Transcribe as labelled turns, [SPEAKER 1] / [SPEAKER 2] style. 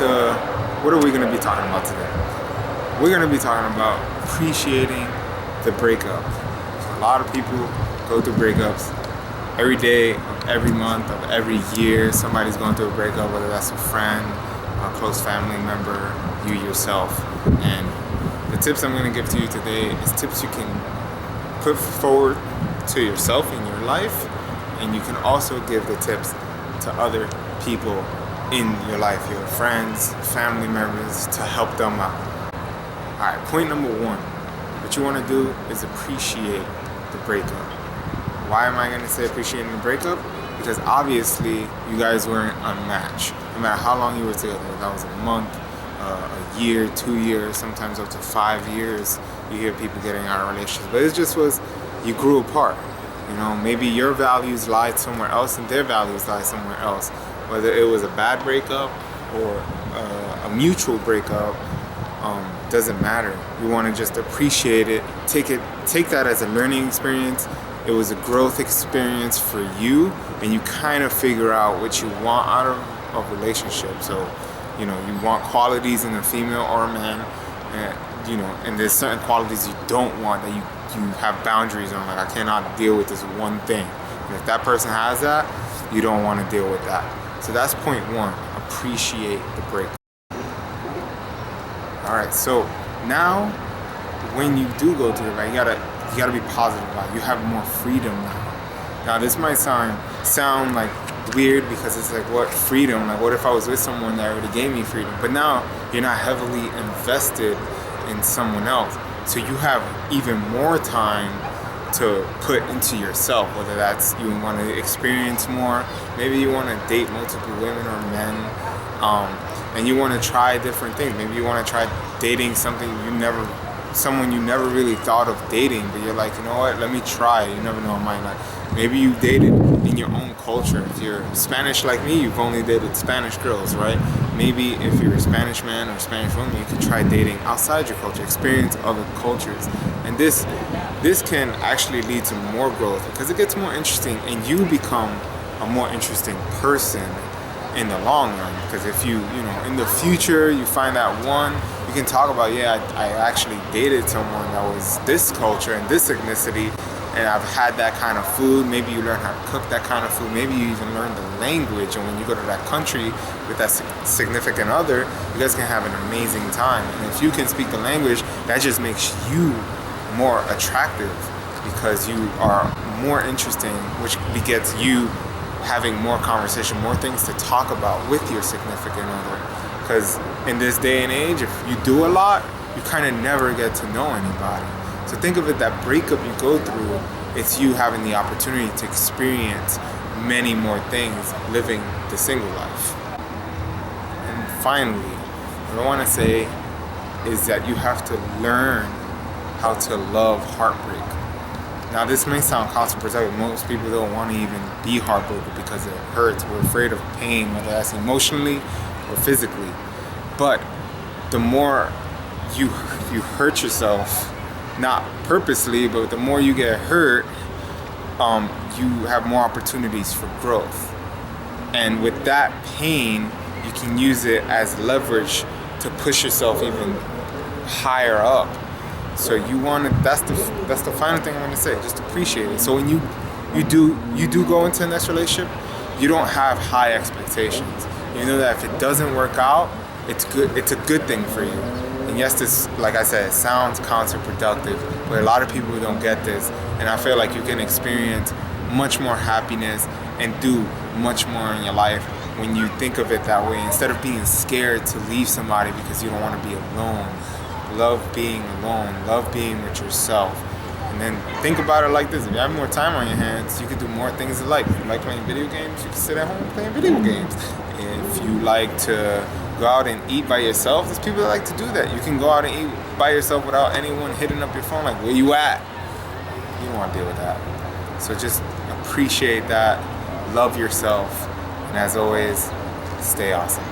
[SPEAKER 1] what are we going to be talking about today? We're going to be talking about appreciating the breakup. So a lot of people go through breakups every day of every month of every year. Somebody's going through a breakup, whether that's a friend, a close family member, you yourself. And the tips I'm going to give to you today is tips you can put forward to yourself in your life, and you can also give the tips to other people in your life, your friends, family members, to help them out. Alright, point number one. What you want to do is appreciate the breakup. Why am I going to say appreciating the breakup? Because obviously you guys weren't unmatched. No matter how long you were together, that was a month, a year, 2 years, sometimes up to 5 years, you hear people getting out of relationships. But it just was, you grew apart. You know, maybe your values lied somewhere else and their values lied somewhere else. Whether it was a bad breakup or a mutual breakup, doesn't matter. You want to just appreciate it. Take that as a learning experience. It was a growth experience for you, and you kind of figure out what you want out of a relationship. So, you know, you want qualities in a female or a man, and, you know, and there's certain qualities you don't want that you have boundaries on. Like, I cannot deal with this one thing. And if that person has that, you don't want to deal with that. So that's point one. Appreciate the break. Alright, so now when you do go through it, right, you gotta be positive about it. You have more freedom now. Now this might sound like weird, because it's like, what freedom? Like, what if I was with someone that already gave me freedom? But now you're not heavily invested in someone else. So you have even more time to put into yourself, whether that's you want to experience more, maybe you want to date multiple women or men, and you want to try different things. Maybe you want to try dating someone you never really thought of dating, but you're like, you know what, let me try. You never know, it might not. Maybe you dated in your own culture. If you're Spanish like me, you've only dated Spanish girls, right? Maybe if you're a Spanish man or Spanish woman, you can try dating outside your culture, experience other cultures. And this can actually lead to more growth, because it gets more interesting and you become a more interesting person in the long run. Because if you know, in the future you find that one, you can talk about, yeah, I actually dated someone that was this culture and this ethnicity, and I've had that kind of food. Maybe you learn how to cook that kind of food. Maybe you even learn the language, and when you go to that country with that significant other, you guys can have an amazing time. And if you can speak the language, that just makes you more attractive, because you are more interesting, which begets you having more conversation, more things to talk about with your significant other. Because in this day and age, if you do a lot, you kind of never get to know anybody. So think of it, that breakup you go through, it's you having the opportunity to experience many more things living the single life. And finally, what I want to say is that you have to learn how to love heartbreak. Now this may sound counterproductive. Most people don't want to even be heartbroken because it hurts. We're afraid of pain, whether that's emotionally or physically. But the more you hurt yourself, not purposely, but the more you get hurt, you have more opportunities for growth. And with that pain, you can use it as leverage to push yourself even higher up. So you want to, that's the final thing I want to say, just appreciate it. So when you do go into the next relationship, you don't have high expectations. You know that if it doesn't work out, it's a good thing for you. And yes, this, like I said, it sounds counterproductive, but a lot of people don't get this. And I feel like you can experience much more happiness and do much more in your life when you think of it that way, instead of being scared to leave somebody because you don't want to be alone. Love being alone, love being with yourself. And then think about it like this: if you have more time on your hands, you can do more things in life. If you like playing video games, you can sit at home playing video games. If you like to go out and eat by yourself, there's people that like to do that. You can go out and eat by yourself without anyone hitting up your phone like, where you at? You don't want to deal with that. So just appreciate that, love yourself, and as always, stay awesome.